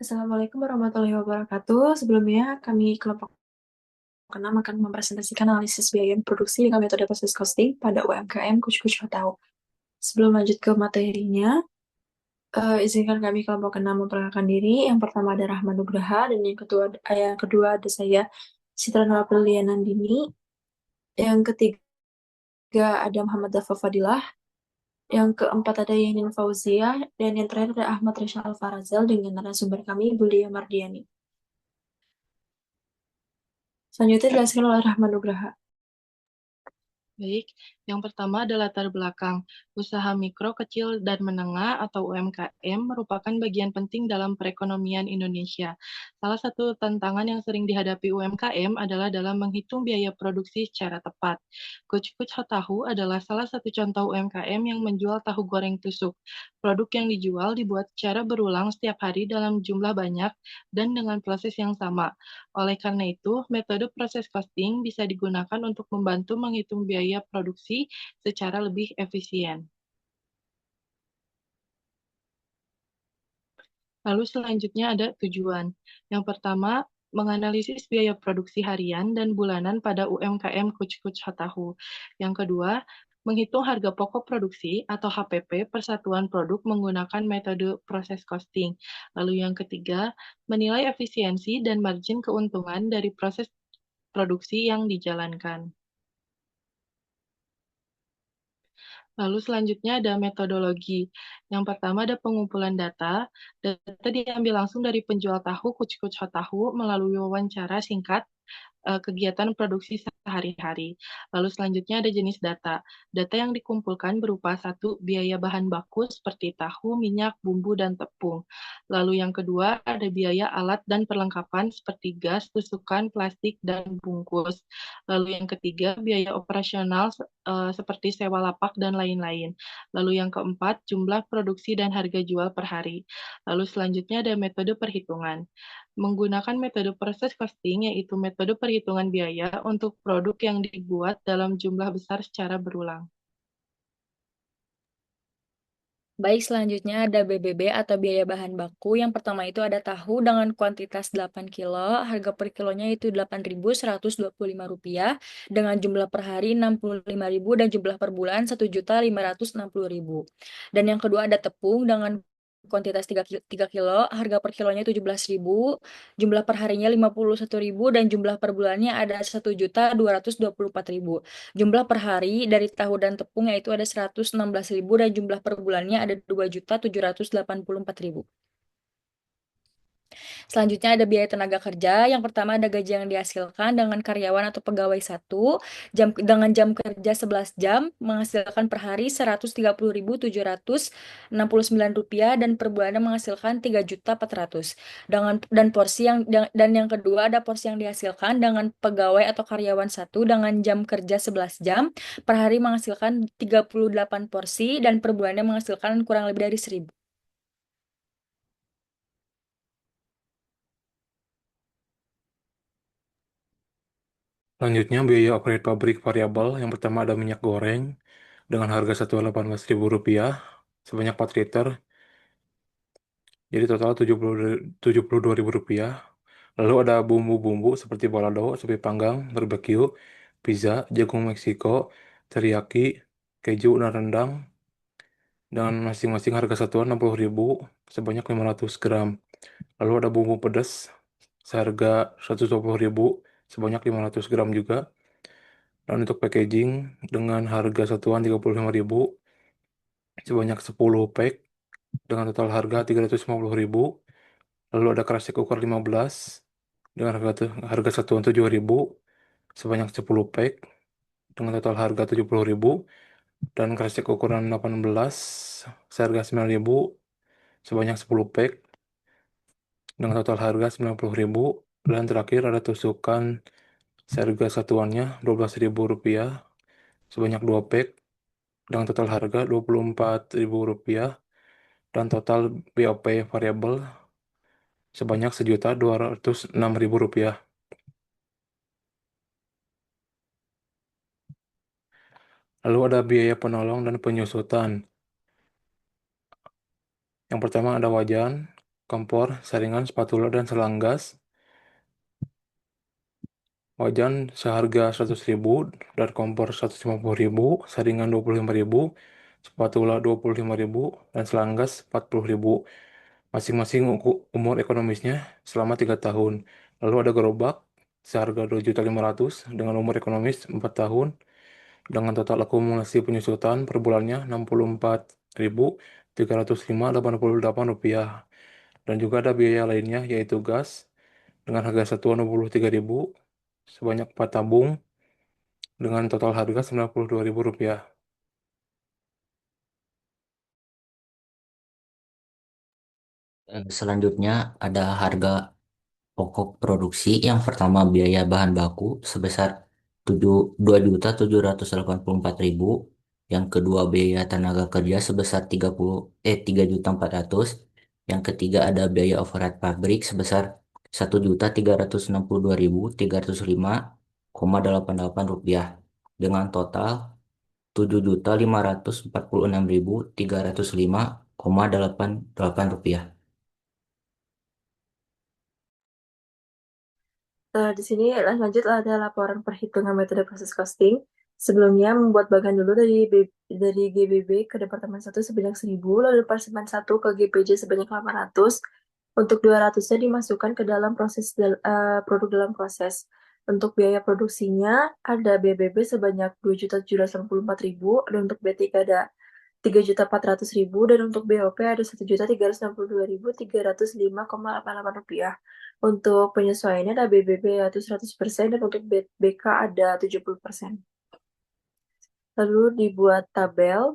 Assalamualaikum warahmatullahi wabarakatuh. Sebelumnya, kami kelompok 6 akan mempresentasikan analisis biaya produksi dengan metode proses costing pada UMKM Kuch-Kuch Tahu. Sebelum lanjut ke materinya, izinkan kami kelompok 6 memperkenalkan diri. Yang pertama ada Rahman Nugraha, dan yang kedua ada saya, Citra Nurapiliana Nandini. Yang ketiga ada Muhammad Dafa Fadilah. Yang keempat ada Yanin Fauzia. Dan yang terakhir ada Ahmad Risha Alfarazal dengan narasumber kami, Bulia Mardiani. Selanjutnya dijelaskan oleh Rahman Nugraha. Baik, yang pertama adalah latar belakang. Usaha mikro, kecil, dan menengah atau UMKM merupakan bagian penting dalam perekonomian Indonesia. Salah satu tantangan yang sering dihadapi UMKM adalah dalam menghitung biaya produksi secara tepat. Kuch-Kuch Tahu adalah salah satu contoh UMKM yang menjual tahu goreng tusuk. Produk yang dijual dibuat secara berulang setiap hari dalam jumlah banyak dan dengan proses yang sama. Oleh karena itu, metode proses costing bisa digunakan untuk membantu menghitung biaya produksi secara lebih efisien. Lalu selanjutnya ada tujuan. Yang pertama, menganalisis biaya produksi harian dan bulanan pada UMKM Kuch-Kuch Tahu. Yang kedua, menghitung harga pokok produksi atau HPP per satuan produk menggunakan metode proses costing. Lalu yang ketiga, menilai efisiensi dan margin keuntungan dari proses produksi yang dijalankan. Lalu selanjutnya ada metodologi. Yang pertama ada pengumpulan data. Data diambil langsung dari penjual tahu, Kuch-Kuch Tahu, melalui wawancara singkat kegiatan produksi sehari-hari. Lalu selanjutnya ada jenis data. Data yang dikumpulkan berupa satu, biaya bahan baku seperti tahu, minyak, bumbu, dan tepung. Lalu yang kedua ada biaya alat dan perlengkapan seperti gas, tusukan, plastik, dan bungkus. Lalu yang ketiga biaya operasional seperti sewa lapak dan lain-lain. Lalu yang keempat jumlah produksi dan harga jual per hari. Lalu selanjutnya ada metode perhitungan. Menggunakan metode proses costing, yaitu metode perhitungan biaya untuk produk yang dibuat dalam jumlah besar secara berulang. Baik, selanjutnya ada BBB atau biaya bahan baku. Yang pertama itu ada tahu dengan kuantitas 8 kilo, harga per kilonya itu Rp8.125, dengan jumlah per hari 65.000 dan jumlah per bulan 1.560.000. Dan yang kedua ada tepung dengan kuantitas 3 kilo, harga per kilonya 17.000, jumlah per harinya 51.000 dan jumlah per bulannya ada 1.224.000. Jumlah per hari dari tahu dan tepung yaitu ada 116.000 dan jumlah per bulannya ada 2.784.000. Selanjutnya ada biaya tenaga kerja. Yang pertama ada gaji yang dihasilkan dengan karyawan atau pegawai satu, dengan jam kerja 11 jam, menghasilkan per hari Rp130.769 dan per bulannya menghasilkan 3.400.000. Dan porsi dan yang kedua ada porsi yang dihasilkan dengan pegawai atau karyawan satu dengan jam kerja 11 jam, per hari menghasilkan 38 porsi dan per bulannya menghasilkan kurang lebih dari 1.000. Selanjutnya, biaya operate pabrik variabel. Yang pertama ada minyak goreng dengan harga satuan Rp18.000 sebanyak 4 liter. Jadi total Rp72.000. Lalu ada bumbu-bumbu seperti balado, sapi panggang, barbecue, pizza, jagung Meksiko, teriyaki, keju, dan rendang. Dengan masing-masing harga satuan Rp60.000 sebanyak 500 gram. Lalu ada bumbu pedas seharga Rp120.000 sebanyak 500 gram juga. Dan untuk packaging dengan harga satuan Rp35.000 sebanyak 10 pack dengan total harga Rp350.000. Lalu ada keras cooker 15 dengan harga satuan Rp7.000 sebanyak 10 pack dengan total harga Rp70.000, dan keras ukuran 18 seharga Rp9.000 sebanyak 10 pack dengan total harga Rp90.000, dan terakhir ada tusukan seharga satuannya Rp12.000 sebanyak 2 pack dengan total harga Rp24.000, dan total BOP variabel sebanyak Rp1.206.000. Lalu ada biaya penolong dan penyusutan. Yang pertama ada wajan kompor, saringan, spatula, dan selang gas. Wajan seharga 100.000 dan kompor 150.000, saringan 25.000, spatula 25.000, dan selang gas 40.000. Masing-masing umur ekonomisnya selama 3 tahun. Lalu ada gerobak seharga 2.500.000 dengan umur ekonomis 4 tahun dengan total akumulasi penyusutan per bulannya 64.305,88 rupiah. Dan juga ada biaya lainnya yaitu gas dengan harga satuan 23.000 sebanyak 4 tabung dengan total harga 92.000 rupiah. Selanjutnya ada harga pokok produksi. Yang pertama biaya bahan baku sebesar 2.784.000. Yang kedua biaya tenaga kerja sebesar 3.400.000. Yang ketiga ada biaya overhead pabrik sebesar 1.362.305,88 rupiah dengan total 7.546.305,88 rupiah. Di sini lanjut ada laporan perhitungan metode proses costing. Sebelumnya membuat bagan dulu dari GBB ke Departemen 1 sebanyak 1.000, lalu Departemen 1 ke GPJ sebanyak 800. Untuk 200-nya dimasukkan ke dalam produk dalam proses. Untuk biaya produksinya ada BBB sebanyak 2.784.000, dan untuk B3 ada 3.400.000, dan untuk BOP ada 1.362.305,88 rupiah. Untuk penyesuaiannya ada BBB yaitu 100% dan untuk BK ada 70%. Lalu dibuat tabel.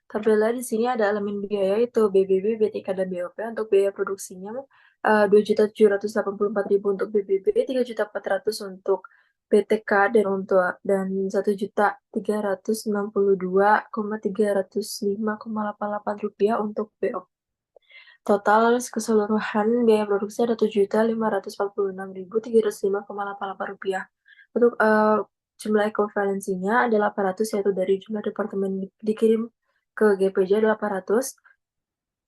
Tabelnya di sini ada elemen biaya itu BBB, BTK, dan BOP. Untuk biaya produksinya 2.784.000 untuk BBB, 3.400.000 untuk BTK, dan 1.362.305,88 rupiah untuk BOP. Total keseluruhan biaya produksi ada 7.546.305,88 rupiah. Untuk jumlah ekuivalensinya ada 800, yaitu dari jumlah departemen dikirim ke GPJ ada 800,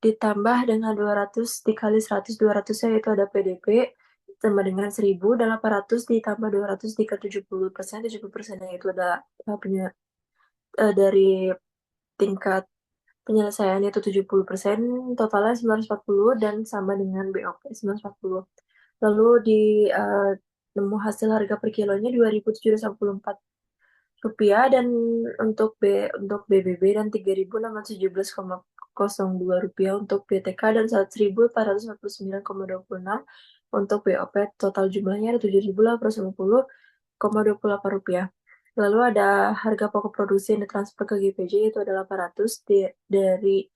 ditambah dengan 200 dikali 100, 200-nya yaitu ada PDP, ditambah dengan 1.000, dan 800 ditambah 200 dikali 70%, 70%-nya itu ada dari tingkat penyelesaian itu 70%, totalnya 940 dan sama dengan BOP 940. Lalu di nemu hasil harga per kilonya 2.784 rupiah, dan untuk BBB dan 3.617,02 rupiah untuk BTK, dan 1.449,26 untuk BOP. Total jumlahnya ada 7.890,28 rupiah. Lalu ada harga pokok produksi yang ditransfer ke GPJ itu adalah 800 dari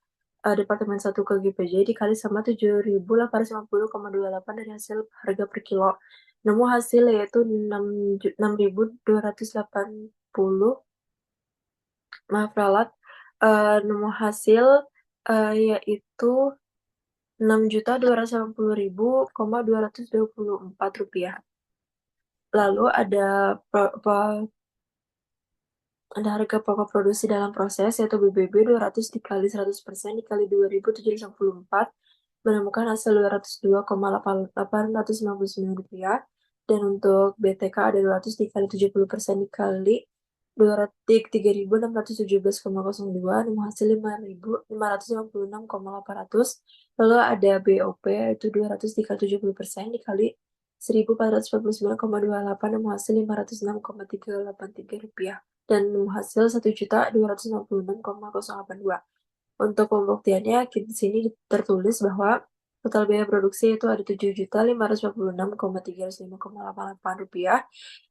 Departemen 1 ke GPJ dikali sama 7.850,28 dari hasil harga per kilo. Nemu hasil yaitu 6.280. Maaf ralat. Nemu hasil yaitu 6.280.224 rupiah. Lalu ada harga pokok produksi dalam proses yaitu BBB 200 dikali 100% dikali 2.754 menemukan hasil 202,899 rupiah, dan untuk BTK ada 200 dikali 70% dikali 3.617,02 hasil 5.556,800. Lalu ada BOP itu 200 dikali 70% dikali 1.449,28 hasil 506,383 rupiah, dan hasil 1.266,082. Untuk pembuktiannya di sini tertulis bahwa total biaya produksi itu ada 7.546,305,88 rupiah,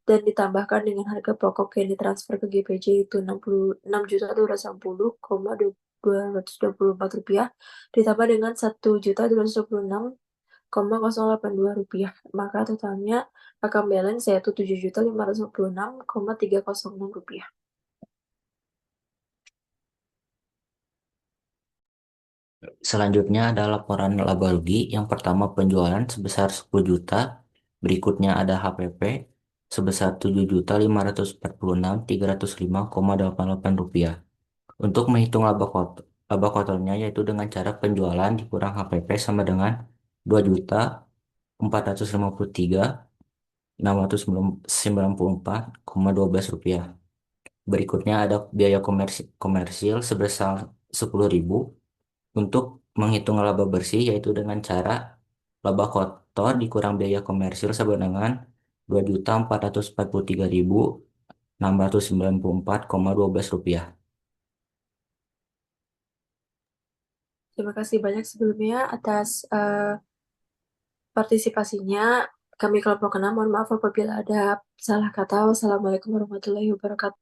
dan ditambahkan dengan harga pokok yang ditransfer ke GPJ itu 66.210,224 rupiah, ditambah dengan 1.226,082 rupiah, maka totalnya akan balance yaitu 7.556,306 rupiah. Selanjutnya ada laporan laba rugi. Yang pertama penjualan sebesar 10 juta. Berikutnya ada HPP sebesar 7.546.305,88 rupiah. Untuk menghitung laba laba kotornya yaitu dengan cara penjualan dikurang HPP sama dengan 2.453.694,12 rupiah. Berikutnya ada biaya komersil sebesar 10.000 untuk menghitung laba bersih yaitu dengan cara laba kotor dikurang biaya komersil sama dengan 2.443.694,12 rupiah. Terima kasih banyak sebelumnya atas partisipasinya. Kami kelompok 6 mohon maaf apabila ada salah kata. Wassalamualaikum warahmatullahi wabarakatuh.